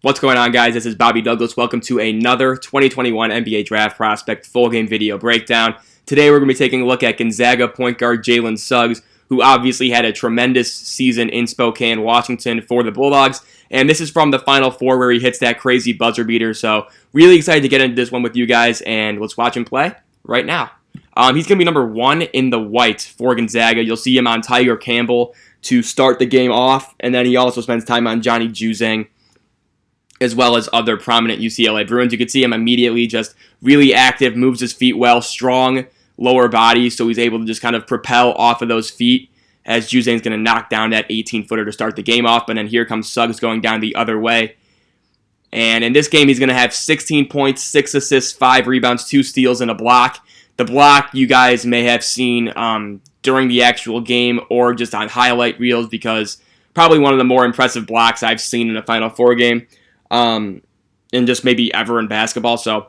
What's going on, guys? This is Bobby Douglas. Welcome to another 2021 NBA Draft Prospect full game video breakdown. Today we're going to be taking a look at Gonzaga point guard Jalen Suggs, who obviously had a tremendous season in Spokane, Washington for the Bulldogs. And this is from the Final Four where he hits that crazy buzzer beater. So really excited to get into this one with you guys, and let's watch him play right now. He's going to be number 1 in the white for Gonzaga. You'll see him on Tiger Campbell to start the game off, and then he also spends time on Johnny Juzang, as well as other prominent UCLA Bruins. You can see him immediately just really active, moves his feet well, strong lower body, so he's able to just kind of propel off of those feet as Juzang's going to knock down that 18-footer to start the game off. And then here comes Suggs going down the other way. And in this game, he's going to have 16 points, 6 assists, 5 rebounds, 2 steals, and a block. The block you guys may have seen during the actual game or just on highlight reels, because probably one of the more impressive blocks I've seen in a Final Four game. And just maybe ever in basketball. So,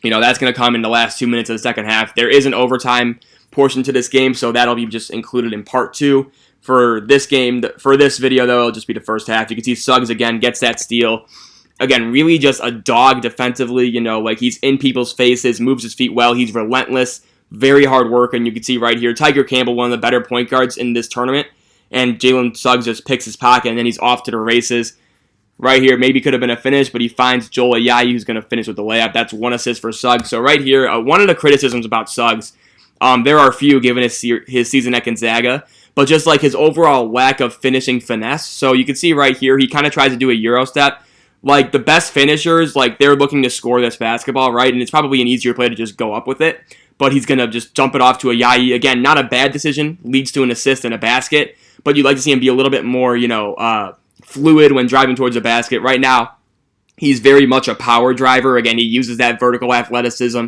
that's going to come in the last 2 minutes of the second half. There is an overtime portion to this game, so that'll be just included in part 2. For this game, for this video, though, it'll just be the first half. You can see Suggs, again, gets that steal. Again, really just a dog defensively, like he's in people's faces, moves his feet well. He's relentless, very hard work, and you can see right here, Tiger Campbell, one of the better point guards in this tournament, and Jalen Suggs just picks his pocket, and then he's off to the races. Right here, maybe could have been a finish, but he finds Joel Ayayi, who's going to finish with the layup. That's 1 assist for Suggs. So right here, one of the criticisms about Suggs, there are a few given his season at Gonzaga, but just like his overall lack of finishing finesse. So you can see right here, he kind of tries to do a Euro step. Like the best finishers, like they're looking to score this basketball, right? And it's probably an easier play to just go up with it. But he's going to just jump it off to Ayayi. Again, not a bad decision, leads to an assist and a basket. But you'd like to see him be a little bit more, fluid when driving towards the basket. Right now, he's very much a power driver. Again, he uses that vertical athleticism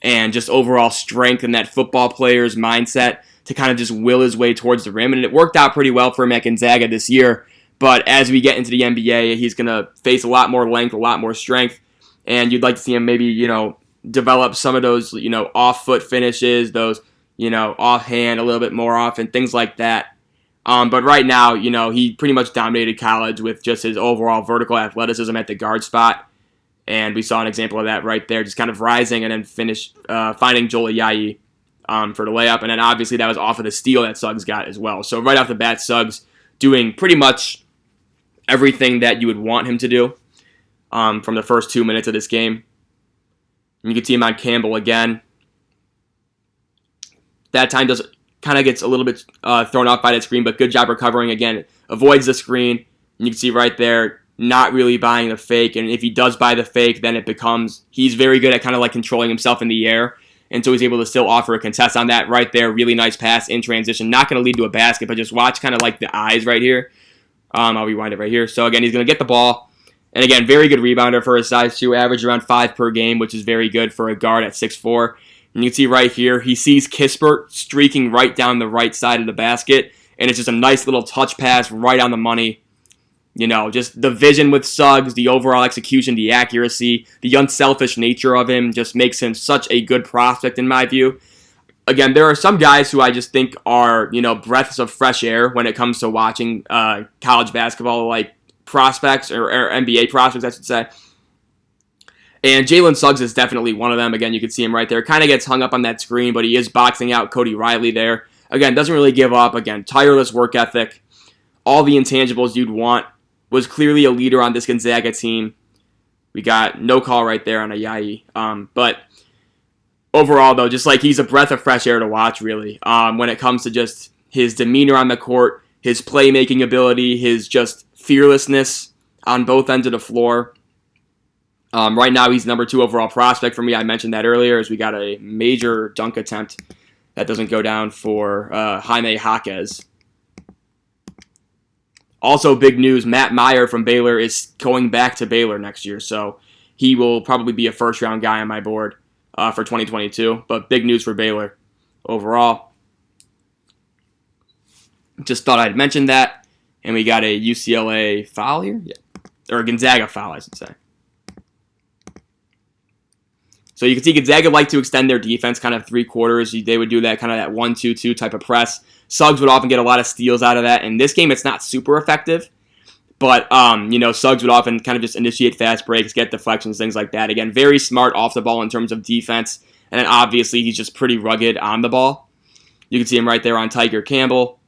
and just overall strength and that football player's mindset to kind of just will his way towards the rim. And it worked out pretty well for him at Gonzaga this year. But as we get into the NBA, he's going to face a lot more length, a lot more strength. And you'd like to see him maybe, develop some of those, off-foot finishes, those, offhand a little bit more often, things like that. But right now, he pretty much dominated college with just his overall vertical athleticism at the guard spot. And we saw an example of that right there, just kind of rising and then finding Joel Ayayi for the layup. And then obviously that was off of the steal that Suggs got as well. So right off the bat, Suggs doing pretty much everything that you would want him to do from the first 2 minutes of this game. And you can see him on Campbell again. That time kind of gets a little bit thrown off by that screen, but good job recovering. Again, avoids the screen. And you can see right there, not really buying the fake. And if he does buy the fake, then he's very good at kind of like controlling himself in the air. And so he's able to still offer a contest on that right there. Really nice pass in transition. Not going to lead to a basket, but just watch kind of like the eyes right here. I'll rewind it right here. So again, he's going to get the ball. And again, very good rebounder for his size too. Average around 5 per game, which is very good for a guard at 6'4". And you can see right here, he sees Kispert streaking right down the right side of the basket. And it's just a nice little touch pass right on the money. Just the vision with Suggs, the overall execution, the accuracy, the unselfish nature of him just makes him such a good prospect in my view. Again, there are some guys who I just think are, breaths of fresh air when it comes to watching college basketball, like prospects or NBA prospects, I should say. And Jalen Suggs is definitely one of them. Again, you can see him right there. Kind of gets hung up on that screen, but he is boxing out Cody Riley there. Again, doesn't really give up. Again, tireless work ethic. All the intangibles you'd want. Was clearly a leader on this Gonzaga team. We got no call right there on Ayayi. But overall, though, just like he's a breath of fresh air to watch, really. When it comes to just his demeanor on the court, his playmaking ability, his just fearlessness on both ends of the floor. Right now, he's number 2 overall prospect for me. I mentioned that earlier as we got a major dunk attempt that doesn't go down for Jaime Jaquez. Also, big news, Matt Meyer from Baylor is going back to Baylor next year, so he will probably be a first-round guy on my board for 2022. But big news for Baylor overall. Just thought I'd mention that. And we got a UCLA foul here? Yeah. Or a Gonzaga foul, I should say. So you can see Gonzaga like to extend their defense kind of 3 quarters. They would do that kind of that 1-2-2 type of press. Suggs would often get a lot of steals out of that. In this game, it's not super effective. But, Suggs would often kind of just initiate fast breaks, get deflections, things like that. Again, very smart off the ball in terms of defense. And then obviously he's just pretty rugged on the ball. You can see him right there on Tiger Campbell.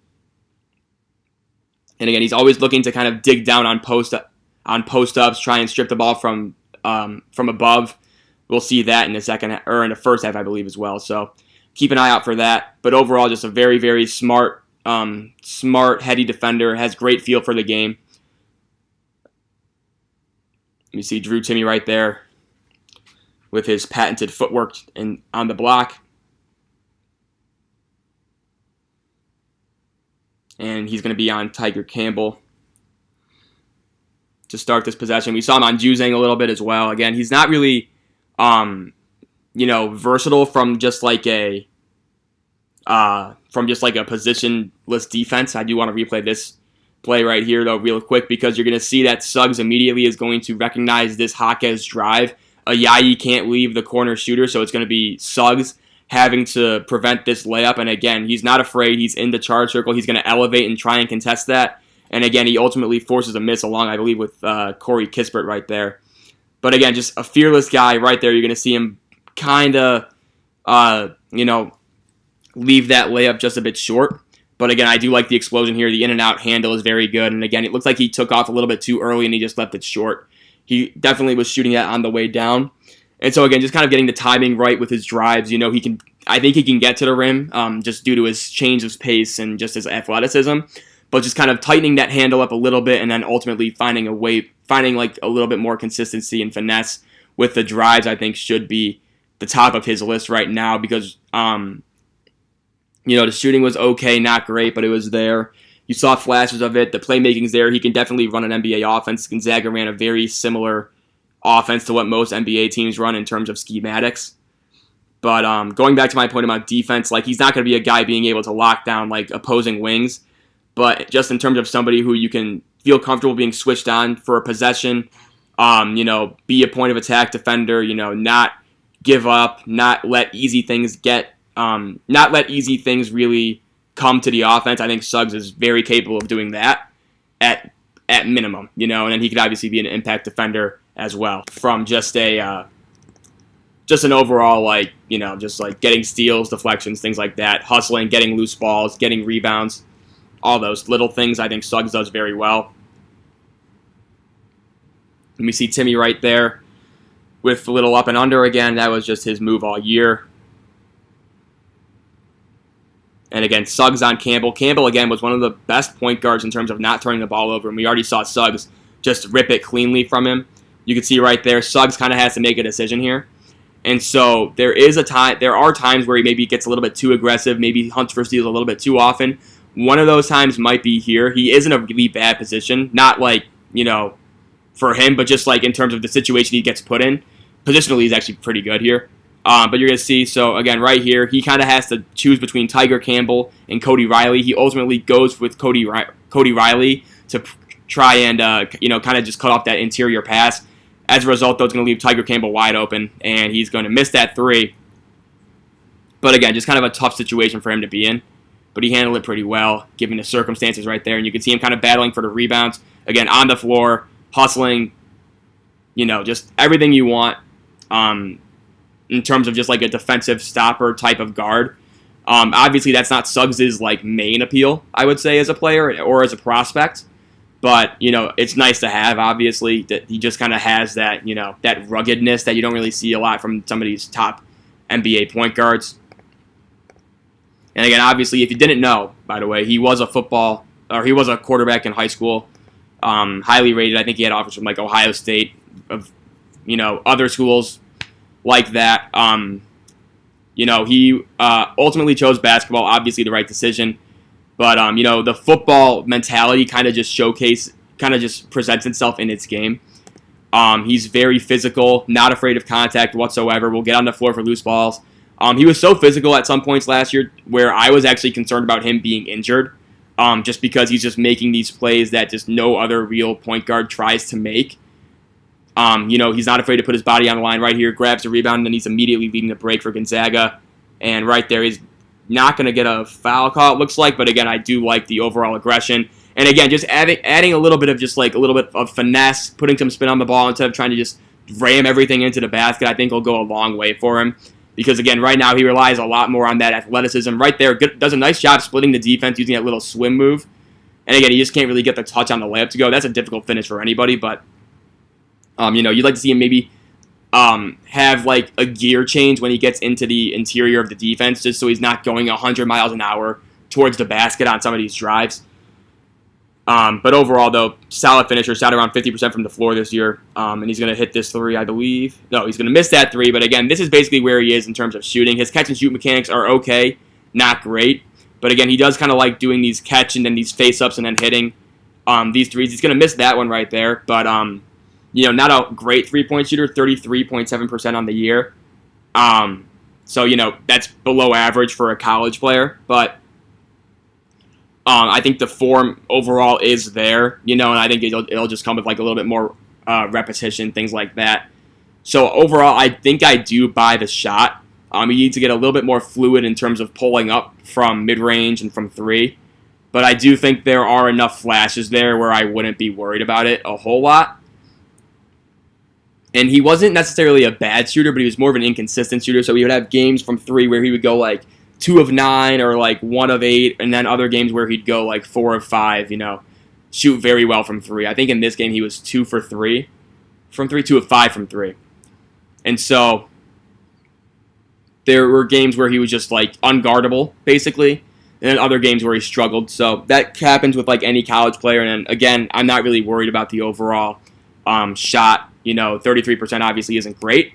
And again, he's always looking to kind of dig down on post-ups, try and strip the ball from above. We'll see that in the first half, I believe, as well. So keep an eye out for that. But overall, just a very, very smart, heady defender. Has great feel for the game. You see Drew Timme right there with his patented footwork on the block. And he's going to be on Tiger Campbell to start this possession. We saw him on Juzang a little bit as well. Again, he's not really, versatile from just like a positionless defense. I do want to replay this play right here, though, real quick, because you're going to see that Suggs immediately is going to recognize this Jaquez drive. Ayayi can't leave the corner shooter, so it's going to be Suggs having to prevent this layup. And again, he's not afraid. He's in the charge circle. He's going to elevate and try and contest that. And again, he ultimately forces a miss along, I believe, with Corey Kispert right there. But again, just a fearless guy right there. You're going to see him kind of, leave that layup just a bit short. But again, I do like the explosion here. The in and out handle is very good. And again, it looks like he took off a little bit too early and he just left it short. He definitely was shooting that on the way down. And so again, just kind of getting the timing right with his drives. I think he can get to the rim just due to his change of pace and just his athleticism. But just kind of tightening that handle up a little bit and then ultimately finding like a little bit more consistency and finesse with the drives, I think should be the top of his list right now because, the shooting was okay, not great, but it was there. You saw flashes of it. The playmaking's there. He can definitely run an NBA offense. Gonzaga ran a very similar offense to what most NBA teams run in terms of schematics. But going back to my point about defense, like he's not going to be a guy being able to lock down like opposing wings, but just in terms of somebody who you can feel comfortable being switched on for a possession, be a point of attack defender, not give up, not let easy things really come to the offense. I think Suggs is very capable of doing that at minimum, and then he could obviously be an impact defender as well from just an overall just like getting steals, deflections, things like that, hustling, getting loose balls, getting rebounds, all those little things I think Suggs does very well. And we see Timme right there with a little up and under again. That was just his move all year. And again, Suggs on Campbell. Campbell, again, was one of the best point guards in terms of not turning the ball over. And we already saw Suggs just rip it cleanly from him. You can see right there, Suggs kind of has to make a decision here. And so there are times where he maybe gets a little bit too aggressive, maybe hunts for steals a little bit too often. One of those times might be here. He is in a really bad position. Not for him, but just like in terms of the situation he gets put in. Positionally, he's actually pretty good here. But you're going to see, so again, right here, he kind of has to choose between Tiger Campbell and Cody Riley. He ultimately goes with Cody Riley to try and, kind of just cut off that interior pass. As a result, though, it's going to leave Tiger Campbell wide open, and he's going to miss that three. But again, just kind of a tough situation for him to be in. But he handled it pretty well, given the circumstances right there. And you can see him kind of battling for the rebounds. Again, on the floor, hustling, just everything you want. In terms of just like a defensive stopper type of guard. Obviously, that's not Suggs' main appeal, I would say, as a player or as a prospect. But, it's nice to have, obviously, that he just kind of has that, that ruggedness that you don't really see a lot from some of these top NBA point guards. And again, obviously, if you didn't know, by the way, he was a quarterback in high school, highly rated. I think he had offers from Ohio State, other schools like that. He ultimately chose basketball, obviously the right decision. But, the football mentality kind of just presents itself in its game. He's very physical, not afraid of contact whatsoever, will get on the floor for loose balls. He was so physical at some points last year where I was actually concerned about him being injured, just because he's just making these plays that just no other real point guard tries to make. He's not afraid to put his body on the line right here, grabs the rebound, and then he's immediately leading the break for Gonzaga. And right there, he's not going to get a foul call, it looks like. But again, I do like the overall aggression. And again, just adding a little bit of just like a little bit of finesse, putting some spin on the ball instead of trying to just ram everything into the basket, I think will go a long way for him. Because again, right now he relies a lot more on that athleticism. Right there, does a nice job splitting the defense using that little swim move. And again, he just can't really get the touch on the layup to go. That's a difficult finish for anybody, but you'd like to see him maybe have like a gear change when he gets into the interior of the defense, just so he's not going 100 miles an hour towards the basket on some of these drives. But overall, though, solid finisher, shot around 50% from the floor this year, and he's going to hit this three, I believe. No, he's going to miss that three, but again, this is basically where he is in terms of shooting. His catch-and-shoot mechanics are okay, not great, but again, he does kind of like doing these catch and then these face-ups and then hitting these threes. He's going to miss that one right there, but not a great three-point shooter, 33.7% on the year. So, that's below average for a college player, but I think the form overall is there, and I think it'll just come with like a little bit more repetition, things like that. So overall, I think I do buy the shot. You need to get a little bit more fluid in terms of pulling up from mid-range and from three. But I do think there are enough flashes there where I wouldn't be worried about it a whole lot. And he wasn't necessarily a bad shooter, but he was more of an inconsistent shooter. So he would have games from three where he would go like 2 of 9 or like 1 of 8, and then other games where he'd go like 4 of 5, shoot very well from three. I think in this game he was 2 for 3 from three, 2 of 5 from three. And so there were games where he was just like unguardable, basically, and then other games where he struggled. So that happens with like any college player. And again, I'm not really worried about the overall shot. 33% obviously isn't great,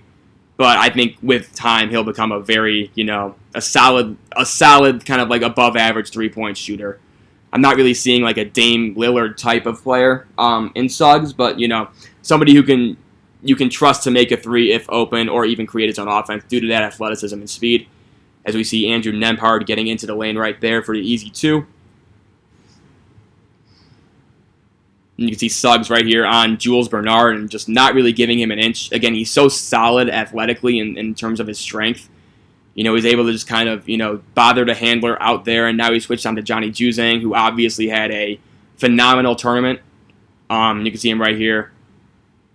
but I think with time he'll become a very, a solid kind of like above average 3-point shooter. I'm not really seeing like a Dame Lillard type of player in Suggs, but somebody who you can trust to make a three if open or even create his own offense due to that athleticism and speed. As we see Andrew Nembhard getting into the lane right there for the easy 2. And you can see Suggs right here on Jules Bernard and just not really giving him an inch. Again, he's so solid athletically in terms of his strength. He's able to just kind of, bother the handler out there, and now he switched on to Johnny Juzang, who obviously had a phenomenal tournament. You can see him right here.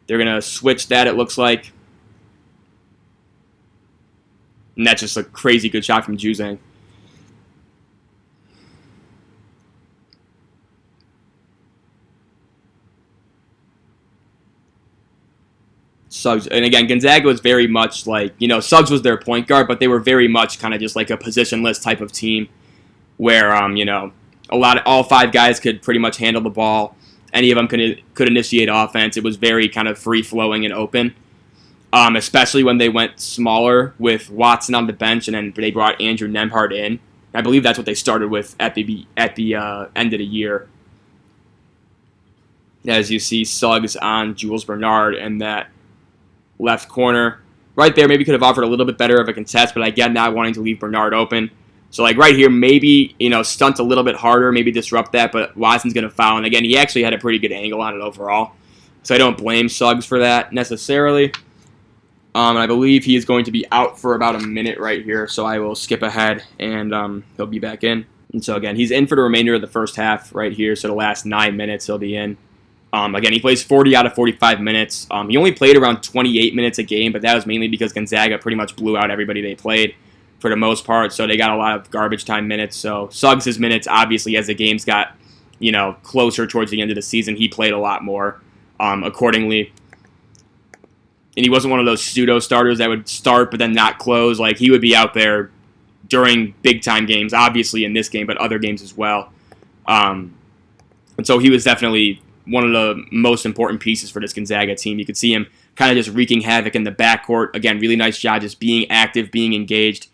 They're going to switch that, it looks like. And that's just a crazy good shot from Juzang. Suggs, and again, Gonzaga was very much like, Suggs was their point guard, but they were very much kind of just like a positionless type of team where, all 5 guys could pretty much handle the ball. Any of them could initiate offense. It was very kind of free-flowing and open, especially when they went smaller with Watson on the bench, and then they brought Andrew Nembhard in. I believe that's what they started with at the end of the year. As you see, Suggs on Jules Bernard and that left corner. Right there, maybe could have offered a little bit better of a contest, but again, not wanting to leave Bernard open. So like right here, maybe, stunt a little bit harder, maybe disrupt that, but Watson's going to foul. And again, he actually had a pretty good angle on it overall. So I don't blame Suggs for that necessarily. I believe he is going to be out for about a minute right here, so I will skip ahead and he'll be back in. And so again, he's in for the remainder of the first half right here, so the last 9 minutes he'll be in. Again, he plays 40 out of 45 minutes. He only played around 28 minutes a game, but that was mainly because Gonzaga pretty much blew out everybody they played for the most part, so they got a lot of garbage time minutes. So Suggs' minutes, obviously, as the games got, closer towards the end of the season, he played a lot more accordingly. And he wasn't one of those pseudo starters that would start but then not close. Like, he would be out there during big-time games, obviously in this game, but other games as well. And so he was definitely one of the most important pieces for this Gonzaga team. You could see him kind of just wreaking havoc in the backcourt. Again, really nice job just being active, being engaged.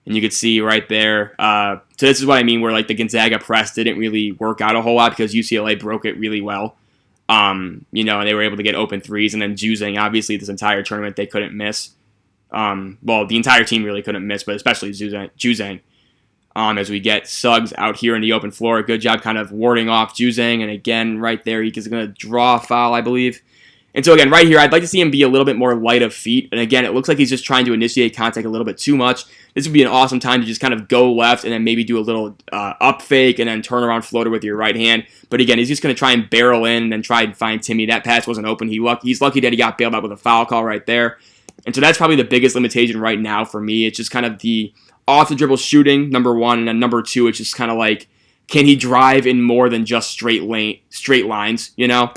And you could see right there. So this is what I mean where like the Gonzaga press didn't really work out a whole lot because UCLA broke it really well. And they were able to get open threes. And then Juzang, obviously this entire tournament they couldn't miss. The entire team really couldn't miss, but especially Juzang. As we get Suggs out here in the open floor. Good job kind of warding off Juzang. And again, right there, he's going to draw a foul, I believe. And so again, right here, I'd like to see him be a little bit more light of feet. And again, it looks like he's just trying to initiate contact a little bit too much. This would be an awesome time to just kind of go left and then maybe do a little up fake and then turn around floater with your right hand. But again, he's just going to try and barrel in and then try and find Timmy. That pass wasn't open. He's lucky that he got bailed out with a foul call right there. And so that's probably the biggest limitation right now for me. It's just kind of the off the dribble shooting, number one. And then number two, it's just kind of like, can he drive in more than just straight lines, you know?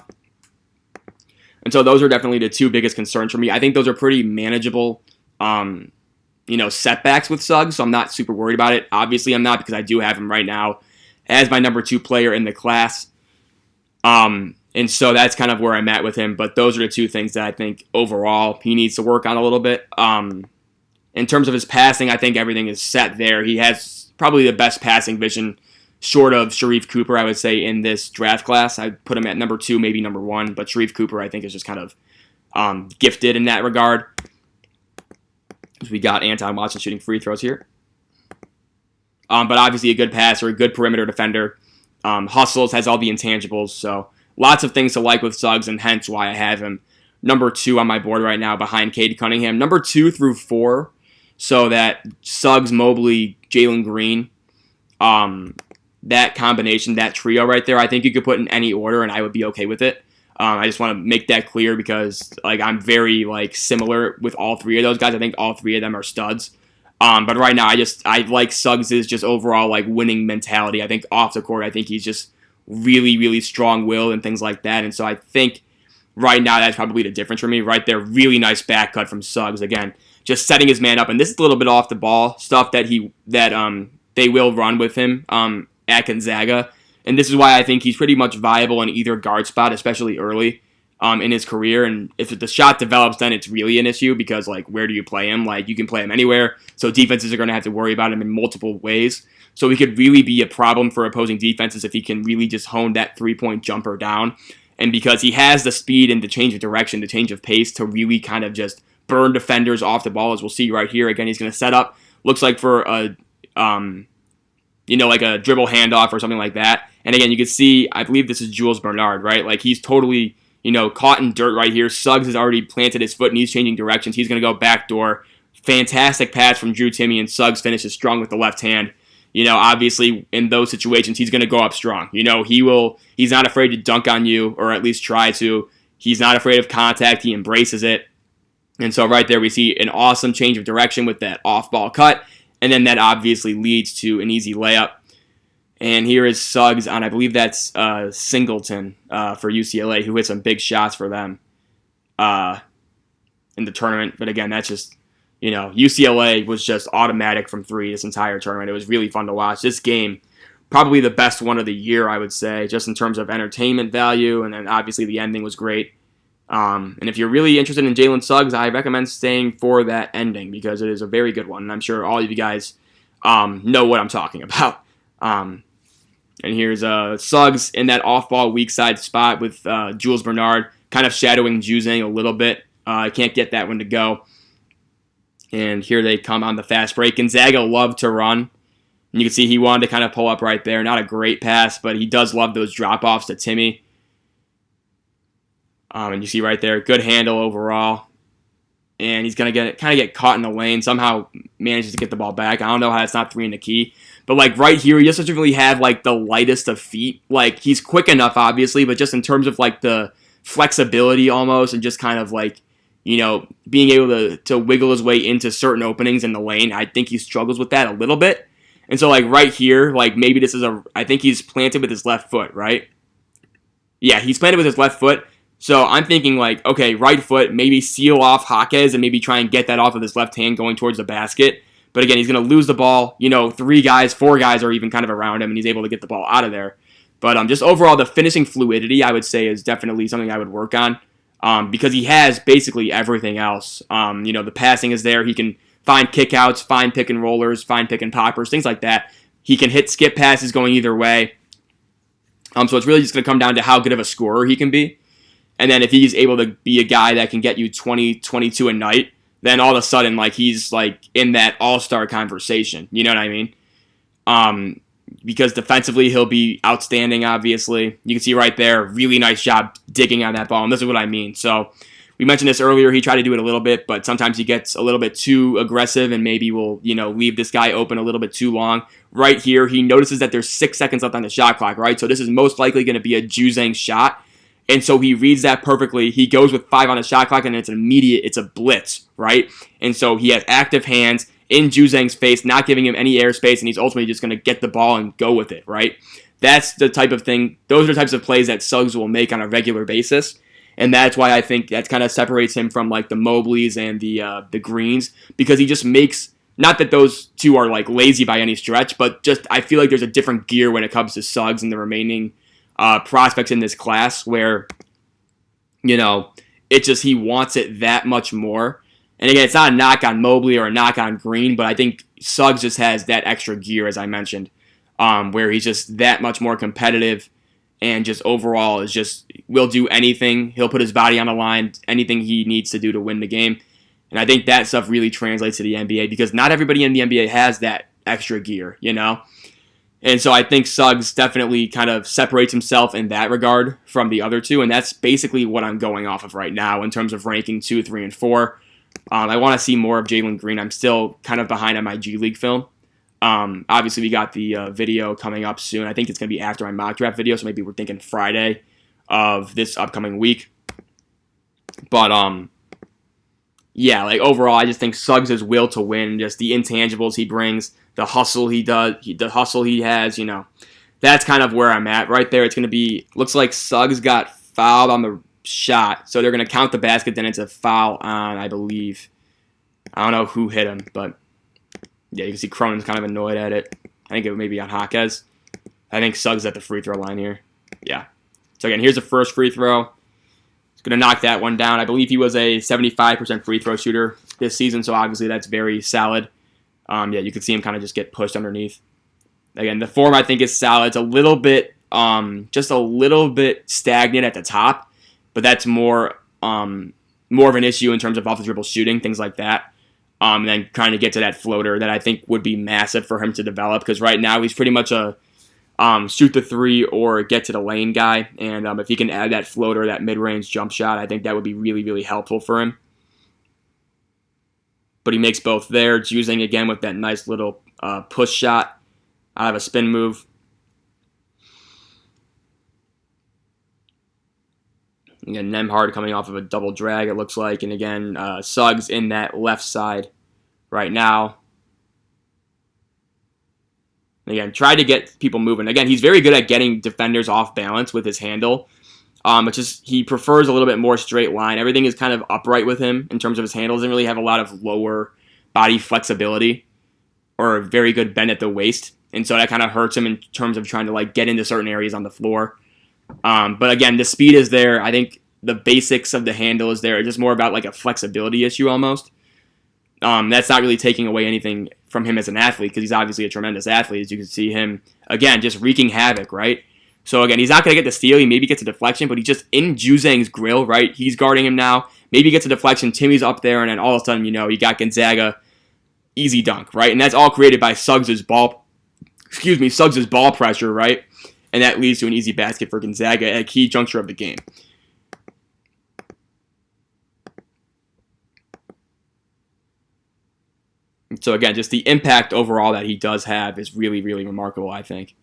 And so those are definitely the two biggest concerns for me. I think those are pretty manageable, setbacks with Suggs, so I'm not super worried about it. Obviously, I'm not, because I do have him right now as my number 2 player in the class. And so that's kind of where I'm at with him. But those are the two things that I think overall he needs to work on a little bit. In terms of his passing, I think everything is set there. He has probably the best passing vision, short of Sharif Cooper, I would say, in this draft class. I'd put him at number 2, maybe number 1, but Sharif Cooper, I think, is just kind of gifted in that regard. So we got Anton Watson shooting free throws here. But obviously a good passer, a good perimeter defender. Hustles, has all the intangibles, so lots of things to like with Suggs, and hence why I have him number 2 on my board right now behind Cade Cunningham. Number 2 through 4, so that Suggs, Mobley, Jalen Green, that combination, that trio right there, I think you could put in any order, and I would be okay with it. I just want to make that clear because I'm very similar with all 3 of those guys. I think all 3 of them are studs. But right now, I like Suggs' just overall winning mentality. I think off the court, I think he's just really, really strong-willed and things like that. And so I think right now that's probably the difference for me. Right there, really nice back cut from Suggs. Again, just setting his man up. And this is a little bit off the ball stuff that they will run with him at Gonzaga. And this is why I think he's pretty much viable in either guard spot, especially early in his career. And if the shot develops, then it's really an issue because, where do you play him? You can play him anywhere. So defenses are going to have to worry about him in multiple ways. So he could really be a problem for opposing defenses if he can really just hone that three-point jumper down. And because he has the speed and the change of direction, the change of pace to really kind of just burn defenders off the ball, as we'll see right here. Again, he's going to set up. Looks like for a a dribble handoff or something like that. And again, you can see, I believe this is Jules Bernard, right? He's totally, caught in dirt right here. Suggs has already planted his foot and he's changing directions. He's going to go backdoor. Fantastic pass from Drew Timme, and Suggs finishes strong with the left hand. Obviously in those situations, he's going to go up strong. He's not afraid to dunk on you, or at least try to. He's not afraid of contact. He embraces it. And so right there, we see an awesome change of direction with that off-ball cut. And then that obviously leads to an easy layup. And here is Suggs on, I believe that's Singleton for UCLA, who hit some big shots for them in the tournament. But again, that's just, UCLA was just automatic from 3 this entire tournament. It was really fun to watch. This game, probably the best one of the year, I would say, just in terms of entertainment value. And then obviously the ending was great. And if you're really interested in Jalen Suggs, I recommend staying for that ending because it is a very good one. And I'm sure all of you guys know what I'm talking about. And here's Suggs in that off-ball weak side spot with Jules Bernard kind of shadowing Juzang a little bit. I can't get that one to go. And here they come on the fast break. Gonzaga loved to run. And you can see he wanted to kind of pull up right there. Not a great pass, but he does love those drop-offs to Timme. And you see right there, good handle overall. And he's going to get caught in the lane. Somehow manages to get the ball back. I don't know how that's not 3 in the key. But right here, he just doesn't really have the lightest of feet. He's quick enough, obviously, but just in terms of the flexibility almost, and just kind of being able to wiggle his way into certain openings in the lane, I think he struggles with that a little bit. And so right here, maybe this is I think he's planted with his left foot, right? Yeah, he's planted with his left foot. So I'm thinking okay, right foot, maybe seal off Jaquez and maybe try and get that off of his left hand going towards the basket. But again, he's going to lose the ball. 3 guys, 4 guys are even kind of around him, and he's able to get the ball out of there. But just overall, the finishing fluidity, I would say, is definitely something I would work on because he has basically everything else. The passing is there. He can find kickouts, find pick and rollers, find pick and poppers, things like that. He can hit skip passes going either way. So it's really just going to come down to how good of a scorer he can be. And then if he's able to be a guy that can get you 20, 22 a night, then all of a sudden, he's in that all-star conversation. You know what I mean? because defensively he'll be outstanding, obviously. You can see right there, really nice job digging on that ball, and this is what I mean. So we mentioned this earlier, he tried to do it a little bit, but sometimes he gets a little bit too aggressive and maybe will, leave this guy open a little bit too long. Right here, he notices that there's 6 seconds left on the shot clock, right? So this is most likely going to be a Juzang shot, and so he reads that perfectly. He goes with 5 on the shot clock, and it's immediate. It's a blitz, right? And so he has active hands in Juzang's face, not giving him any airspace, and he's ultimately just going to get the ball and go with it, right? That's the type of thing. Those are the types of plays that Suggs will make on a regular basis, and that's why I think that kind of separates him from like the Mobleys and the Greens, because he just makes, not that those two are like lazy by any stretch, but just I feel like there's a different gear when it comes to Suggs and the remaining prospects in this class, where it just, he wants it that much more. And again, it's not a knock on Mobley or a knock on Green, but I think Suggs just has that extra gear, as I mentioned, where he's just that much more competitive and just overall is just will do anything. He'll put his body on the line, anything he needs to do to win the game. And I think that stuff really translates to the NBA, because not everybody in the NBA has that extra gear, And so I think Suggs definitely kind of separates himself in that regard from the other two, and that's basically what I'm going off of right now in terms of ranking 2, 3, and 4. I want to see more of Jalen Green. I'm still kind of behind on my G League film. Obviously, we got the video coming up soon. I think it's going to be after my mock draft video, so maybe we're thinking Friday of this upcoming week. But, yeah, like overall, I just think Suggs' will to win, just the intangibles he brings, the hustle he does, the hustle he has, that's kind of where I'm at right there. It's going to be, looks like Suggs got fouled on the shot, so they're going to count the basket, then it's a foul on, I believe. I don't know who hit him, but yeah, you can see Cronin's kind of annoyed at it. I think it may be on Jaquez. I think Suggs at the free throw line here. Yeah. So again, here's the first free throw. He's going to knock that one down. I believe he was a 75% free throw shooter this season, so obviously that's very solid. Yeah, you can see him kind of just get pushed underneath. Again, the form I think is solid. It's a little bit, just a little bit stagnant at the top, but that's more of an issue in terms of off the dribble shooting, things like that. And then trying to get to that floater that I think would be massive for him to develop, because right now he's pretty much a shoot the three or get to the lane guy. And if he can add that floater, that mid-range jump shot, I think that would be really, really helpful for him. But he makes both there. Juzang again with that nice little push shot out of a spin move. Again, Nembhard coming off of a double drag, it looks like. And again, Suggs in that left side right now. And again, try to get people moving. Again, he's very good at getting defenders off balance with his handle. It's just he prefers a little bit more straight line. Everything is kind of upright with him in terms of his handle. Doesn't really have a lot of lower body flexibility or a very good bend at the waist. And so that kind of hurts him in terms of trying to like get into certain areas on the floor. But again, the speed is there. I think the basics of the handle is there. It's just more about like a flexibility issue almost. That's not really taking away anything from him as an athlete, because he's obviously a tremendous athlete. As you can see him, again, just wreaking havoc, right? So again, he's not going to get the steal. He maybe gets a deflection, but he's just in Juzang's grill, right? He's guarding him now. Maybe he gets a deflection. Timmy's up there, and then all of a sudden, you got Gonzaga. Easy dunk, right? And that's all created by Suggs' ball pressure, right? And that leads to an easy basket for Gonzaga at a key juncture of the game. So again, just the impact overall that he does have is really, really remarkable, I think.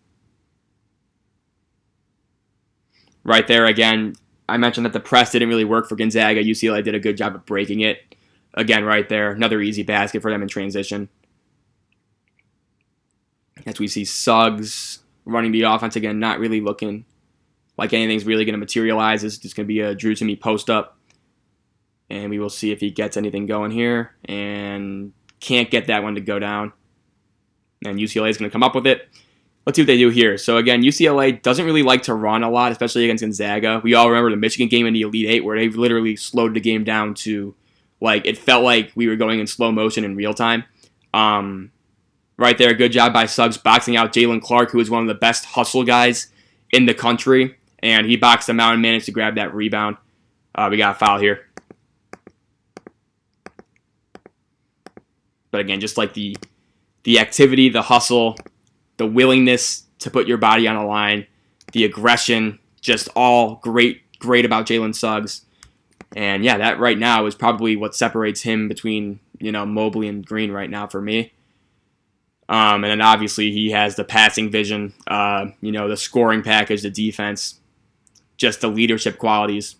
Right there, again, I mentioned that the press didn't really work for Gonzaga. UCLA did a good job of breaking it. Again, right there, another easy basket for them in transition. As we see Suggs running the offense again, not really looking like anything's really going to materialize. It's just going to be a Drew Timme post-up. And we will see if he gets anything going here. And can't get that one to go down. And UCLA is going to come up with it. Let's see what they do here. So again, UCLA doesn't really like to run a lot, especially against Gonzaga. We all remember the Michigan game in the Elite Eight where they literally slowed the game down to, like, it felt like we were going in slow motion in real time. Right there, good job by Suggs boxing out Jalen Clark, who is one of the best hustle guys in the country. And he boxed him out and managed to grab that rebound. We got a foul here. But again, just like the activity, the hustle, the willingness to put your body on the line, the aggression, just all great about Jalen Suggs. And yeah, that right now is probably what separates him between, Mobley and Green right now for me. And then obviously he has the passing vision, the scoring package, the defense, just the leadership qualities.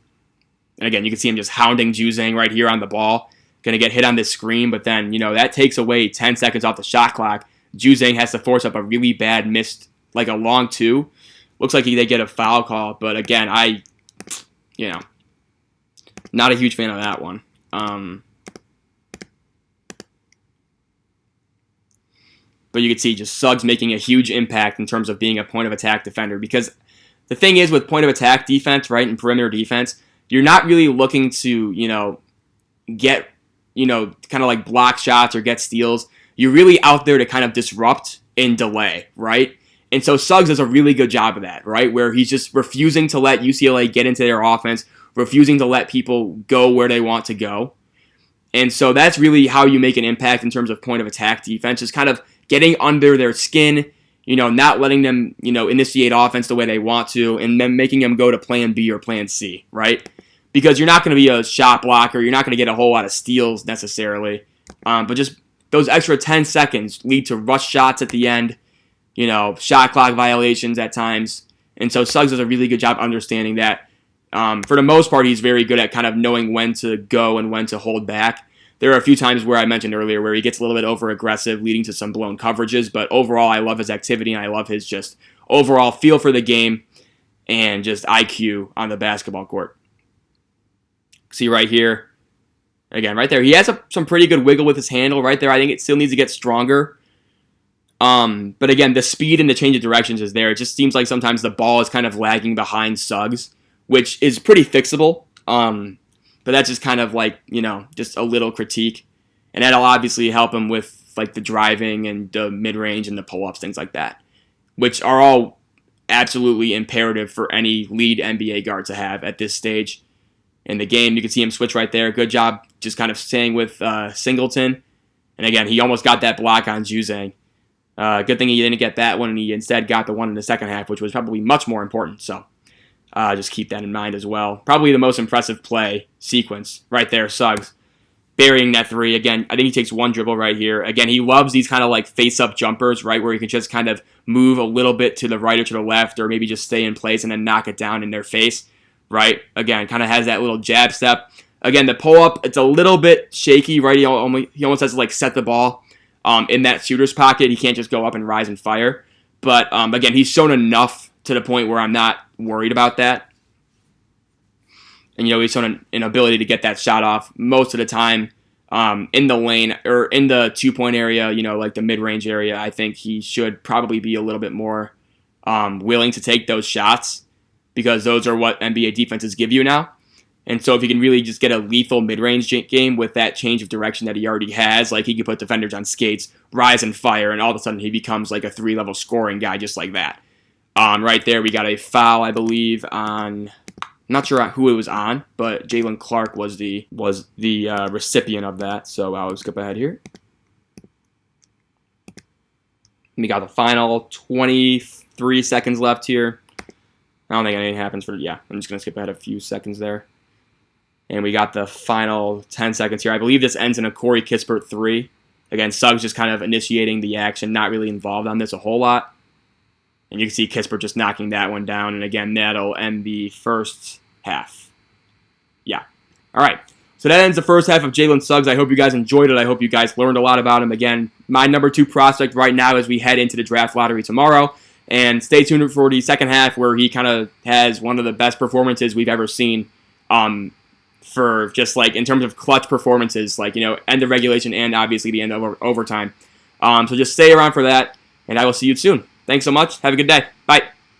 And again, you can see him just hounding Juzang right here on the ball. Going to get hit on this screen, but then, that takes away 10 seconds off the shot clock. Juzang has to force up a really bad missed, like a long two. Looks like they get a foul call, but again, not a huge fan of that one. But you can see just Suggs making a huge impact in terms of being a point of attack defender, because the thing is with point of attack defense, right, and perimeter defense, you're not really looking to, get, kind of like block shots or get steals. You're really out there to kind of disrupt and delay, right? And so Suggs does a really good job of that, right? Where he's just refusing to let UCLA get into their offense, refusing to let people go where they want to go. And so that's really how you make an impact in terms of point of attack defense, is kind of getting under their skin, not letting them, initiate offense the way they want to, and then making them go to plan B or plan C, right? Because you're not going to be a shot blocker. You're not going to get a whole lot of steals necessarily. But just those extra 10 seconds lead to rush shots at the end, shot clock violations at times. And so Suggs does a really good job understanding that. For the most part, he's very good at kind of knowing when to go and when to hold back. There are a few times where I mentioned earlier where he gets a little bit over-aggressive, leading to some blown coverages. But overall, I love his activity, and I love his just overall feel for the game and just IQ on the basketball court. See right here. Again, right there. He has some pretty good wiggle with his handle right there. I think it still needs to get stronger. But again, the speed and the change of directions is there. It just seems like sometimes the ball is kind of lagging behind Suggs, which is pretty fixable. But that's just kind of like, just a little critique. And that'll obviously help him with like the driving and the mid-range and the pull-ups, things like that, which are all absolutely imperative for any lead NBA guard to have at this stage in the game. You can see him switch right there. Good job just kind of staying with Singleton. And again, he almost got that block on Juzang. Good thing he didn't get that one, and he instead got the one in the second half, which was probably much more important. So just keep that in mind as well. Probably the most impressive play sequence right there, Suggs burying that three. Again, I think he takes one dribble right here. Again, he loves these kind of like face-up jumpers, right, where he can just kind of move a little bit to the right or to the left, or maybe just stay in place and then knock it down in their face, right? Again, kind of has that little jab step. Again, the pull-up, it's a little bit shaky, right? He almost has to like set the ball in that shooter's pocket. He can't just go up and rise and fire. But again, he's shown enough to the point where I'm not worried about that. And, he's shown an ability to get that shot off most of the time in the lane or in the two-point area, like the mid-range area. I think he should probably be a little bit more willing to take those shots, because those are what NBA defenses give you now. And so if he can really just get a lethal mid-range game with that change of direction that he already has, like he could put defenders on skates, rise and fire, and all of a sudden he becomes like a 3-level scoring guy just like that. Right there, we got a foul, I believe, on... I'm not sure who it was on, but Jalen Clark was the recipient of that. So I'll skip ahead here. We got the final 23 seconds left here. I don't think anything happens I'm just going to skip ahead a few seconds there. And we got the final 10 seconds here. I believe this ends in a Corey Kispert 3. Again, Suggs just kind of initiating the action, not really involved on this a whole lot. And you can see Kispert just knocking that one down. And again, that'll end the first half. Yeah. All right. So that ends the first half of Jalen Suggs. I hope you guys enjoyed it. I hope you guys learned a lot about him. Again, my number 2 prospect right now as we head into the draft lottery tomorrow. And stay tuned for the second half, where he kind of has one of the best performances we've ever seen for just like in terms of clutch performances, like, end of regulation and obviously the end of overtime. So just stay around for that, and I will see you soon. Thanks so much. Have a good day. Bye.